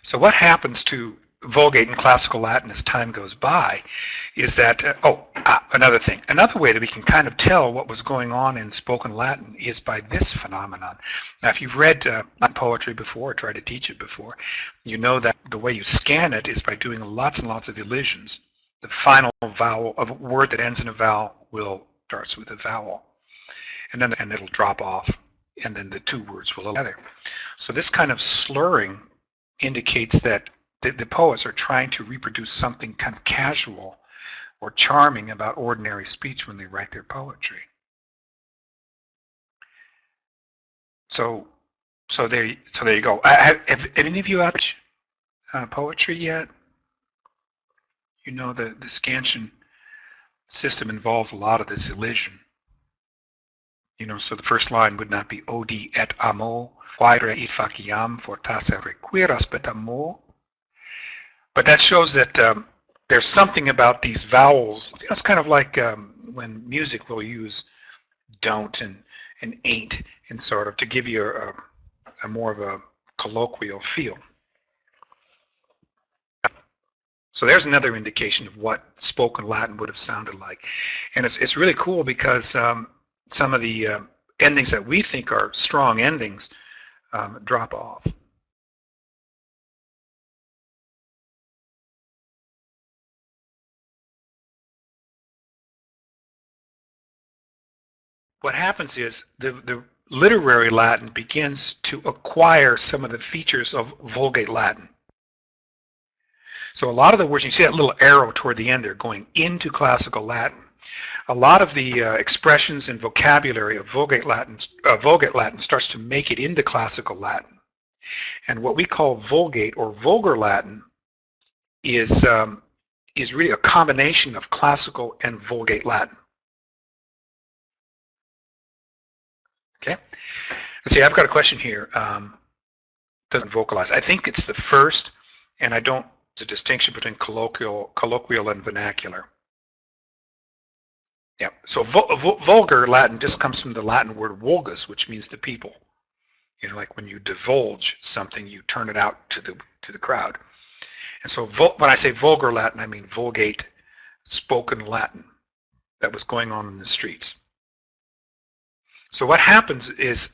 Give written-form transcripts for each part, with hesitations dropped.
So what happens to Vulgate and Classical Latin as time goes by is that, another thing. Another way that we can kind of tell what was going on in spoken Latin is by this phenomenon. Now, if you've read Latin poetry before or tried to teach it before, you know that the way you scan it is by doing lots and lots of elisions. The final vowel of a word that ends in a vowel starts with a vowel, and it'll drop off, and then the two words will go together. So this kind of slurring indicates that the poets are trying to reproduce something kind of casual or charming about ordinary speech when they write their poetry. So there you go. Have any of you out poetry yet? You know the scansion system involves a lot of this elision. You know, so the first line would not be odi et amo, quaere et faciam fortasse requiras bet amo. But that shows that there's something about these vowels. You know, it's kind of like when music will use don't and ain't and sort of to give you a more of a colloquial feel. So there's another indication of what spoken Latin would have sounded like. And it's really cool because some of the endings that we think are strong endings drop off. What happens is the literary Latin begins to acquire some of the features of Vulgate Latin. So a lot of the words, you see that little arrow toward the end there going into classical Latin. A lot of the expressions and vocabulary of Vulgate Latin starts to make it into classical Latin. And what we call Vulgate or Vulgar Latin is really a combination of classical and Vulgate Latin. Okay, let's see, I've got a question here. Doesn't vocalize. I think it's the first, and I don't, it's a distinction between colloquial and vernacular. Yeah, so vulgar Latin just comes from the Latin word vulgus, which means the people. You know, like when you divulge something, you turn it out to the crowd. And so when I say vulgar Latin, I mean Vulgate spoken Latin that was going on in the streets. So what happens is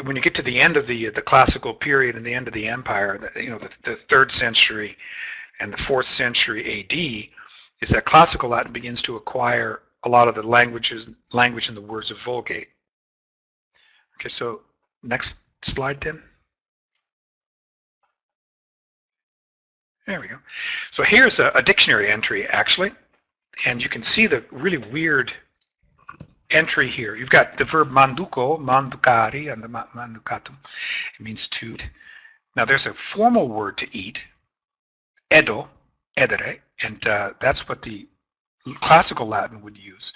when you get to the end of the classical period and the end of the empire, you know, the 3rd century and the 4th century AD, is that classical Latin begins to acquire a lot of the language and the words of Vulgate. Okay, so next slide, Tim. There we go. So here's a dictionary entry, actually, and you can see the really weird entry here. You've got the verb manduco, manducari, and the manducatum. It means to eat. Now there's a formal word to eat, edo, edere, and that's what the classical Latin would use.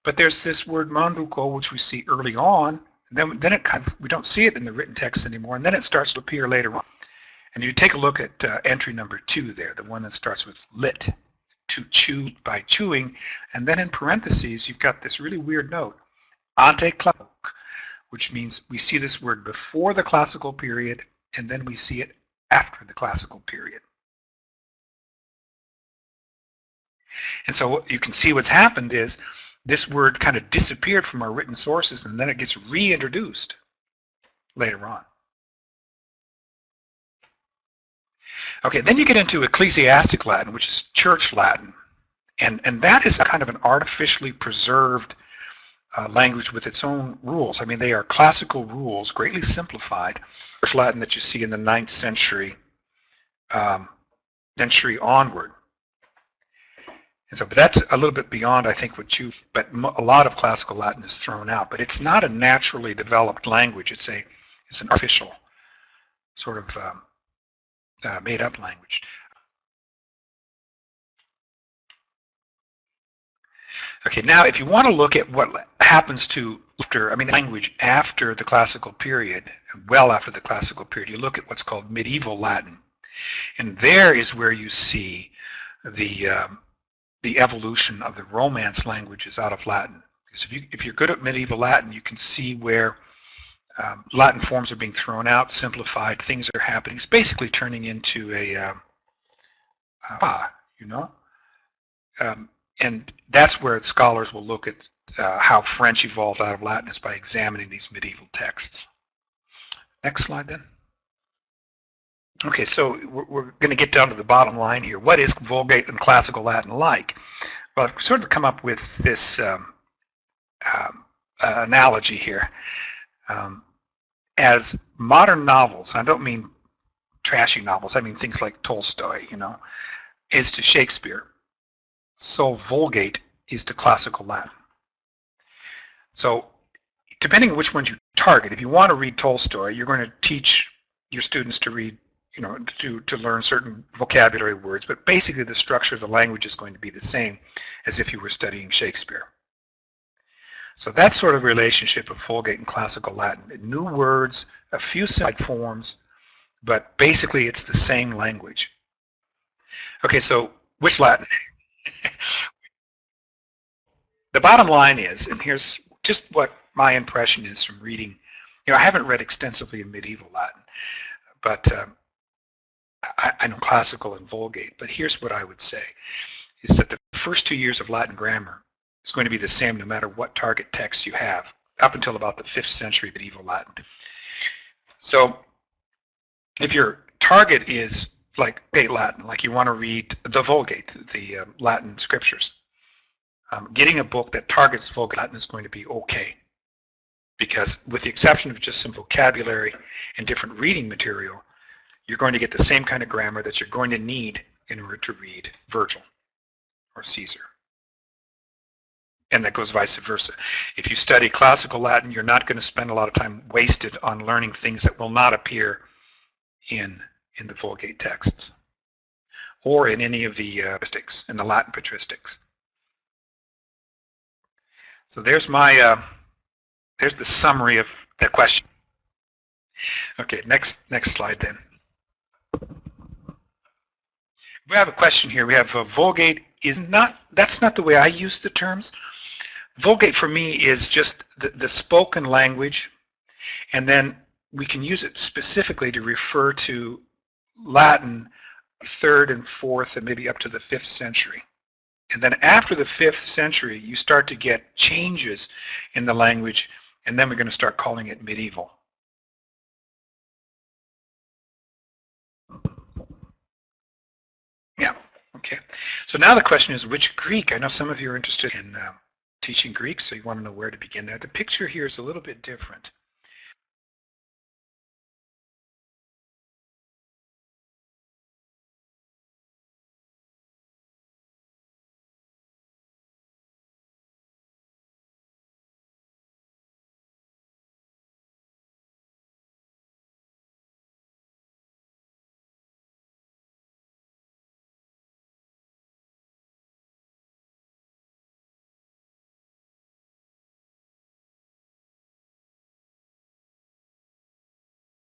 But there's this word manduco, which we see early on, and then it kind of, we don't see it in the written text anymore, and then it starts to appear later on. And you take a look at entry number 2 there, the one that starts with lit, to chew by chewing, and then in parentheses you've got this really weird note, ante classic, which means we see this word before the classical period, and then we see it after the classical period. And so what you can see what's happened is this word kind of disappeared from our written sources, and then it gets reintroduced later on. Okay, then you get into ecclesiastic Latin, which is church Latin. And that is a kind of an artificially preserved language with its own rules. I mean, they are classical rules, greatly simplified. Church Latin that you see in the 9th century onward. And so, but that's a little bit beyond, I think, but a lot of classical Latin is thrown out. But it's not a naturally developed language. It's an artificial sort of made-up language. Okay, now if you want to look at what happens to language after the classical period, well after the classical period, you look at what's called medieval Latin. And there is where you see the evolution of the Romance languages out of Latin. Because if you're good at medieval Latin, you can see where Latin forms are being thrown out, simplified, things are happening. It's basically turning into a, you know? And that's where scholars will look at how French evolved out of Latin, is by examining these medieval texts. Next slide then. Okay, so we're going to get down to the bottom line here. What is Vulgate and Classical Latin like? Well, I've sort of come up with this analogy here. As modern novels, I don't mean trashy novels, I mean things like Tolstoy, you know, is to Shakespeare, so Vulgate is to Classical Latin. So depending on which ones you target, if you want to read Tolstoy, you're going to teach your students to read, you know, to learn certain vocabulary words, but basically the structure of the language is going to be the same as if you were studying Shakespeare. So that sort of relationship of Vulgate and Classical Latin. New words, a few side forms, but basically it's the same language. Okay, so which Latin? The bottom line is, and here's just what my impression is from reading, you know, I haven't read extensively in medieval Latin, but I know Classical and Vulgate, but here's what I would say, is that the first 2 years of Latin grammar is going to be the same no matter what target text you have, up until about the 5th century medieval Latin. So if your target is like Latin, like you want to read the Vulgate, the Latin scriptures, getting a book that targets Vulgate Latin is going to be okay, because with the exception of just some vocabulary and different reading material, you're going to get the same kind of grammar that you're going to need in order to read Virgil or Caesar. And that goes vice versa. If you study Classical Latin, you're not going to spend a lot of time wasted on learning things that will not appear in the Vulgate texts or in any of the patristics, in the Latin patristics. So there's my there's the summary of that question. Okay, next slide then. We have a question here. We have Vulgate is not, that's not the way I use the terms. Vulgate for me is just the spoken language, and then we can use it specifically to refer to Latin 3rd and 4th and maybe up to the 5th century. And then after the 5th century, you start to get changes in the language, and then we're going to start calling it medieval. Yeah, okay. So now the question is, which Greek? I know some of you are interested in teaching Greek, so you want to know where to begin there. The picture here is a little bit different.